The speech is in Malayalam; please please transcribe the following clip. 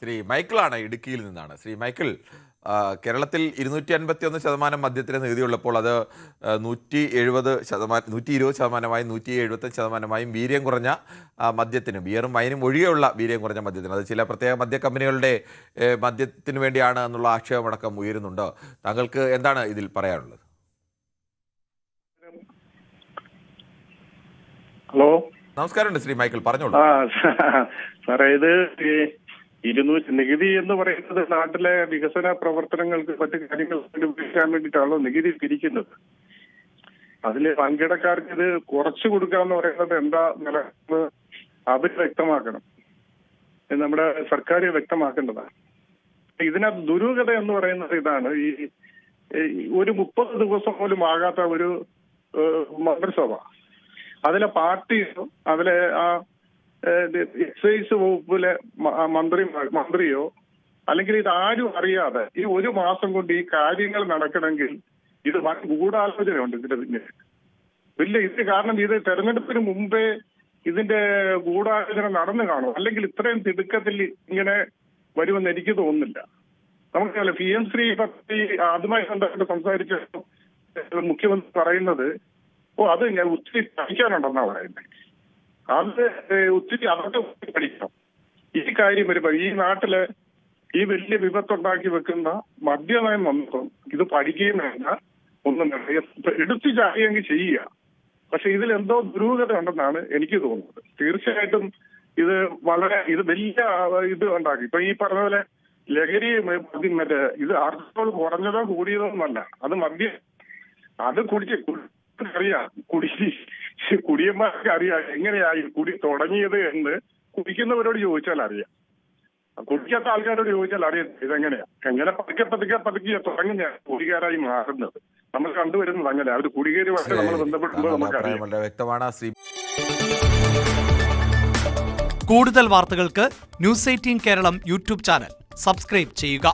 ശ്രീ മൈക്കിളാണ് ഇടുക്കിയിൽ നിന്നാണ്. ശ്രീ മൈക്കിൾ, കേരളത്തിൽ 251% മദ്യത്തിന് നികുതിയുള്ളപ്പോൾ അത് 120%, 175%, വീര്യം കുറഞ്ഞ മദ്യത്തിന്, ബിയറും വൈനും ഒഴികെയുള്ള വീര്യം കുറഞ്ഞ മദ്യത്തിന്, അത് ചില പ്രത്യേക മദ്യ കമ്പനികളുടെ മദ്യത്തിന് വേണ്ടിയാണ് എന്നുള്ള ആക്ഷേപമടക്കം ഉയരുന്നുണ്ട്. താങ്കൾക്ക് എന്താണ് ഇതിൽ പറയാനുള്ളത്? ഹലോ, നമസ്കാരമുണ്ട് ശ്രീ മൈക്കിൾ, പറഞ്ഞോളൂ. സാറേ, ഇത് നികുതി എന്ന് പറയുന്നത് നാട്ടിലെ വികസന പ്രവർത്തനങ്ങൾക്ക് മറ്റു കാര്യങ്ങൾ ഉപയോഗിക്കാൻ വേണ്ടിയിട്ടാണല്ലോ നികുതി പിരിക്കുന്നത്. അതില് വൻകിടക്കാർക്ക് ഇത് കുറച്ചു കൊടുക്കാന്ന് പറയുന്നത് എന്താ നിലന്ന് അവർ വ്യക്തമാക്കണം, നമ്മുടെ സർക്കാർ വ്യക്തമാക്കേണ്ടതാണ്. ഇതിനകത്ത് ദുരൂഹത എന്ന് പറയുന്നത് ഇതാണ്, ഈ ഒരു 30 ദിവസം പോലും ആകാത്ത ഒരു മന്ത്രിസഭ, അതിലെ പാർട്ടിയോ അതിലെ ആ എക്സൈസ് വകുപ്പിലെ മന്ത്രിയോ അല്ലെങ്കിൽ ഇത് ആരും അറിയാതെ ഈ 1 മാസം കൊണ്ട് ഈ കാര്യങ്ങൾ നടക്കണമെങ്കിൽ ഇത് വൻ ഗൂഢാലോചനയുണ്ട് ഇതിന്റെ പിന്നിൽ. ഇത് കാരണം ഇത് തെരഞ്ഞെടുപ്പിന് മുമ്പേ ഇതിന്റെ ഗൂഢാലോചന നടന്നു കാണും, അല്ലെങ്കിൽ ഇത്രയും തിടുക്കത്തിൽ ഇങ്ങനെ വരുമെന്ന് എനിക്ക് തോന്നുന്നില്ല. നമുക്കല്ല, PM ശ്രീ പറ്റി അതുമായി ബന്ധപ്പെട്ട് സംസാരിച്ച മുഖ്യമന്ത്രി പറയുന്നത്, അത് ഞാൻ ഒത്തിരി പഠിക്കാനുണ്ടെന്നാ പറയുന്നത്. അത് ഒത്തിരി അതൊക്കെ പഠിക്കണം. ഈ കാര്യം വരുമ്പോ ഈ നാട്ടില് ഈ വലിയ വിപത്തുണ്ടാക്കി വെക്കുന്ന മദ്യനയം വന്നപ്പം ഇത് പഠിക്കുകയും വേണ്ട, ഒന്നും വേണ്ട, എടുത്തു ചാടിയെങ്കിൽ ചെയ്യുക. പക്ഷെ ഇതിലെന്തോ ദുരൂഹത ഉണ്ടെന്നാണ് എനിക്ക് തോന്നുന്നത്. തീർച്ചയായിട്ടും ഇത് വലിയ ഇത് ഉണ്ടാക്കി. ഇപ്പൊ ഈ പറഞ്ഞ പോലെ ലഹരി മറ്റേ ഇത് ആർക്കോൾ കുറഞ്ഞതോ കൂടിയതോ ഒന്നല്ല, അത് മദ്യം. അത് അറിയാം, കുടിയന്മാർക്ക് അറിയാം എങ്ങനെയായി കുടി തുടങ്ങിയത് എന്ന് കുടിക്കുന്നവരോട് ചോദിച്ചാൽ അറിയാം. കുടിക്കാത്ത ആൾക്കാരോട് ചോദിച്ചാൽ അറിയാം ഇതെങ്ങനെയാ, എങ്ങനെ പതുക്കെ തുടങ്ങുന്ന കുടികാരായി മാറുന്നത് നമ്മൾ കണ്ടുവരുന്നത്. അങ്ങനെ അവർ കുടികേരുമായിട്ട് നമ്മൾ ബന്ധപ്പെടുമ്പോൾ നമുക്കറിയാം. വളരെ വ്യക്തമാണ്. കൂടുതൽ വാർത്തകൾക്ക് News 18 Keralam YouTube channel subscribe ചെയ്യുക.